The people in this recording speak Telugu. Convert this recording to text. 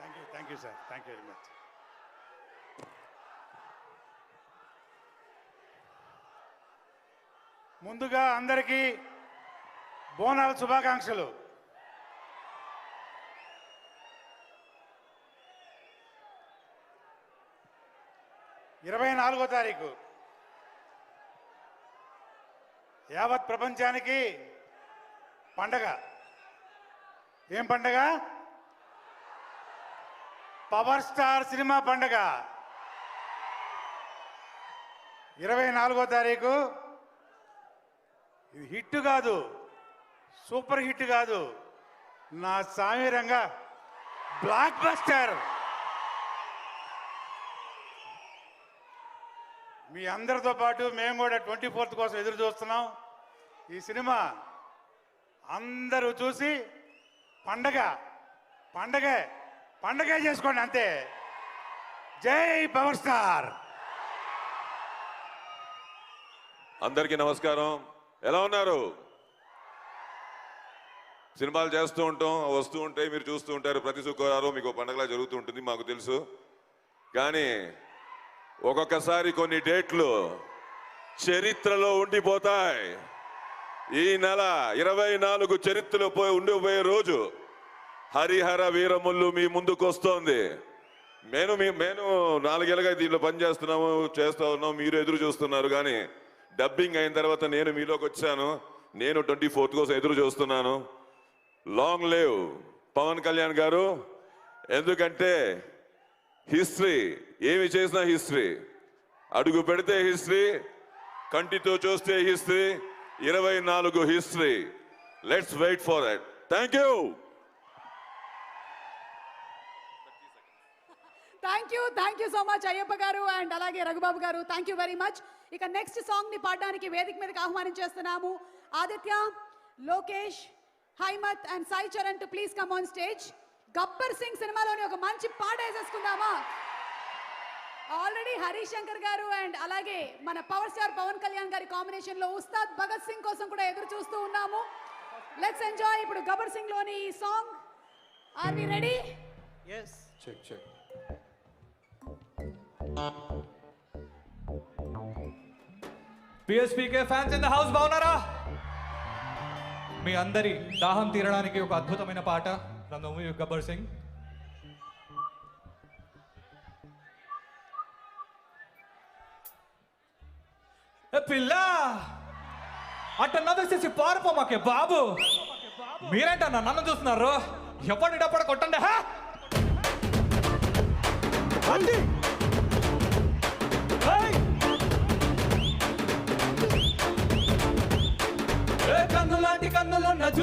Thank you sir, thank you very much. ముందుగా అందరికీ బోనాల శుభాకాంక్షలు. ఇరవై 24వ తారీఖు యావత్ ప్రపంచానికి పండగ. ఏం పండగ? పవర్ స్టార్ సినిమా పండగ. 24వ తారీఖు. ఇది హిట్ కాదు, సూపర్ హిట్ కాదు, నా సామీరంగా బ్లాక్ బస్టర్. మీ అందరితో పాటు మేము కూడా 24th కోసం ఎదురు చూస్తున్నాం. ఈ సినిమా అందరూ చూసి పండగ పండగే పండగే చేసుకోండి అంతే. జై పవర్ స్టార్. అందరికీ నమస్కారం. ఎలా ఉన్నారు? సినిమాలు చేస్తూ ఉంటాం, వస్తూ ఉంటాయి, మీరు చూస్తూ ఉంటారు. ప్రతి శుక్రవారం మీకు పండగలా జరుగుతూ ఉంటుంది, మాకు తెలుసు. కానీ ఒక్కొక్కసారి కొన్ని డేట్లు చరిత్రలో ఉండిపోతాయి. ఈ నెల 24 చరిత్రలో ఉండిపోయే రోజు హరిహర వీరములు మీ ముందుకు వస్తోంది. మేము 4 ఏళ్ళుగా దీంట్లో పనిచేస్తున్నాము, చేస్తూ ఉన్నాము, మీరు ఎదురు చూస్తున్నారు. కానీ డబ్బింగ్ అయిన తర్వాత నేను మీలోకి వచ్చాను. నేను 24th కోసం ఎదురు చూస్తున్నాను. లాంగ్ లివ్ పవన్ కళ్యాణ్ గారు. ఎందుకంటే హిస్టరీ, ఏమి చేసినా హిస్టరీ, అడుగు పెడితే హిస్టరీ, కంటితో చూస్తే history, 24 history. Let's wait for it. Thank you. Thank you so much Ayyappa garu and అలాగే Raghubabu garu. Thank you very much. ఇక నెక్స్ట్ సాంగ్ ని పాడడానికి వేదిక మీదకి ఆహ్వానించేస్తున్నాము Aditya, Lokesh, Haimath and Sai Charan to please come on stage. Gabbar Singh సినిమాలోని ఒక మంచి పాట వేసేసుకుందామా? ఆల్రెడీ హరీష్ శంకర్ గారు అండ్ అలాగే మన పవర్ స్టార్ పవన్ కళ్యాణ్ గారి కాంబినేషన్ లో ఉస్తాద్ భగత్ సింగ్ కోసం కూడా ఎదురు చూస్తూ ఉన్నాము. లెట్స్ ఎంజాయ్ ఇప్పుడు గబ్బర్ సింగ్ లోని ఈ song. Are we ready? yes check PSPK fans in the house బాగున్నారా? మీ అందరి దాహం తీరడానికి ఒక అద్భుతమైన పాట from the movie Gabbar Singh. పిల్ల అట్ట నవ్వేసేసి పారిపోమాకే బాబు. మీరేంటన్నా నన్ను చూస్తున్నారు? ఎప్పటికప్పుడు కొట్టండి. కన్నులాంటి కన్నులున్న